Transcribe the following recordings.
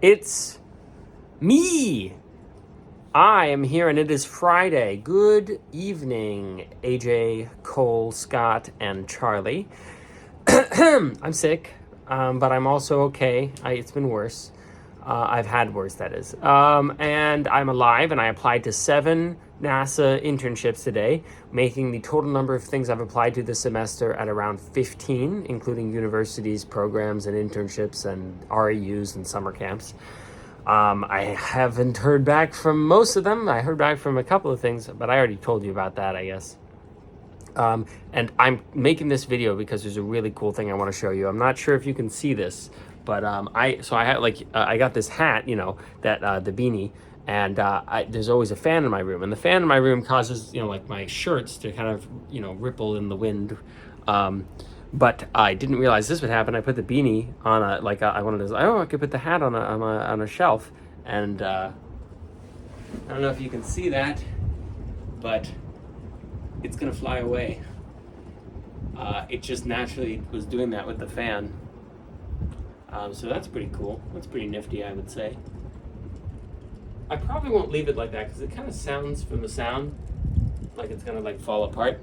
It's me. I am here and it is Friday. Good evening, AJ, Cole, Scott, and Charlie. I'm sick, but I'm also okay. It's been worse. I've had worse, that is. And I'm alive, and I applied to 7 NASA internships today, making the total number of things I've applied to this semester at around 15, including universities, programs, and internships, and REUs and summer camps. I haven't heard back from most of them. I heard back from a couple of things, but I already told you about that, I guess. And I'm making this video because there's a really cool thing I want to show you. I'm not sure if you can see this, but I got this hat, that the beanie, and there's always a fan in my room, and the fan in my room causes my shirts to kind of ripple in the wind. But I didn't realize this would happen. I put the beanie on I wanted to, I could put the hat on a shelf, and I don't know if you can see that, but it's gonna fly away. It just naturally was doing that with the fan. So that's pretty cool. That's pretty nifty, I would say. I probably won't leave it like that because it kind of sounds from the sound like it's gonna fall apart,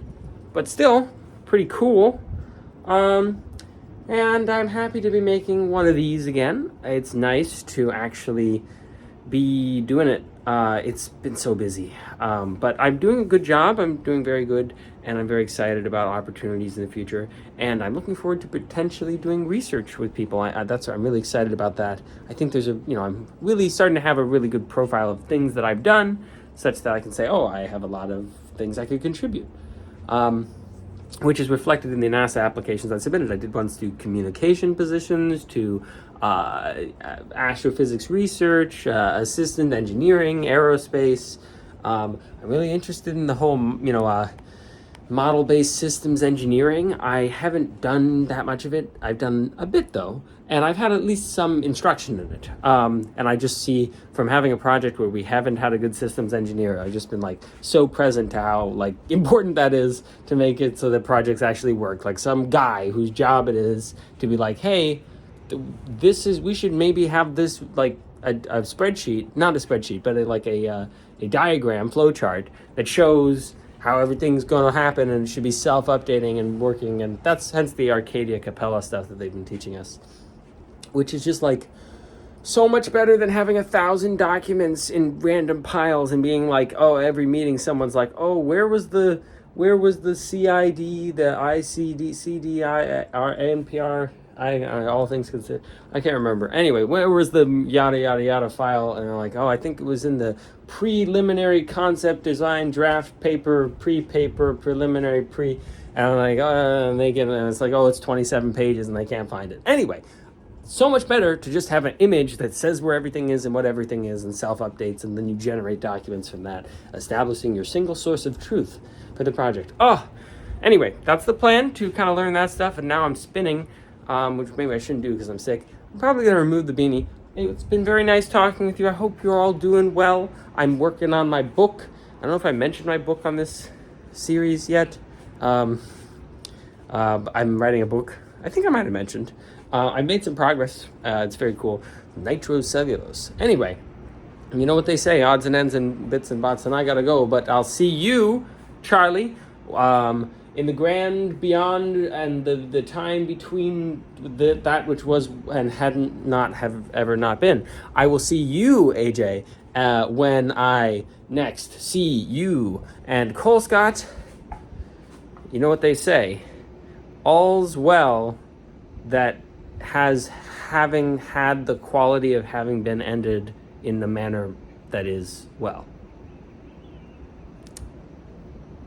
but still pretty cool. And I'm happy to be making one of these again. It's nice to actually be doing it. It's been so busy, but I'm doing a good job. I'm doing very good, and I'm very excited about opportunities in the future, and I'm looking forward to potentially doing research with people. I'm really excited about that. I think there's I'm really starting to have a really good profile of things that I've done, such that I can say, oh, I have a lot of things I could contribute. Which is reflected in the NASA applications I submitted. I did ones to communication positions, to astrophysics research, assistant engineering, aerospace. I'm really interested in the whole, model-based systems engineering. I haven't done that much of it. I've done a bit, though, and I've had at least some instruction in it. And I just see from having a project where we haven't had a good systems engineer, I've just been so present to how important that is to make it so that projects actually work. Like some guy whose job it is to be hey, we should maybe have this a spreadsheet, not a spreadsheet, but a diagram, flow chart that shows how everything's going to happen, and it should be self-updating and working, and that's hence the Arcadia Capella stuff that they've been teaching us, which is just so much better than having 1,000 documents in random piles and being oh, every meeting someone's oh, where was the CID, the ICD, CDI, NPR, all things considered, I can't remember. Anyway, where was the yada yada yada file? And they're oh, I think it was in the preliminary concept design draft paper, pre-paper, preliminary pre. And I'm oh, and they get, and it's oh, it's 27 pages, and they can't find it. Anyway, so much better to just have an image that says where everything is and what everything is, and self-updates, and then you generate documents from that, establishing your single source of truth for the project. Oh, anyway, that's the plan, to kind of learn that stuff, and now I'm spinning. Which maybe I shouldn't do because I'm sick. I'm probably going to remove the beanie. It's been very nice talking with you. I hope you're all doing well. I'm working on my book. I don't know if I mentioned my book on this series yet. I'm writing a book. I think I might have mentioned. I made some progress. It's very cool. Nitrocellulose. Anyway, you know what they say, odds and ends and bits and bots, and I got to go. But I'll see you, Charlie, in the grand beyond and the time between that which was and hadn't not have ever not been. I will see you, AJ, when I next see you. And Cole Scott, you know what they say, all's well that has having had the quality of having been ended in the manner that is well.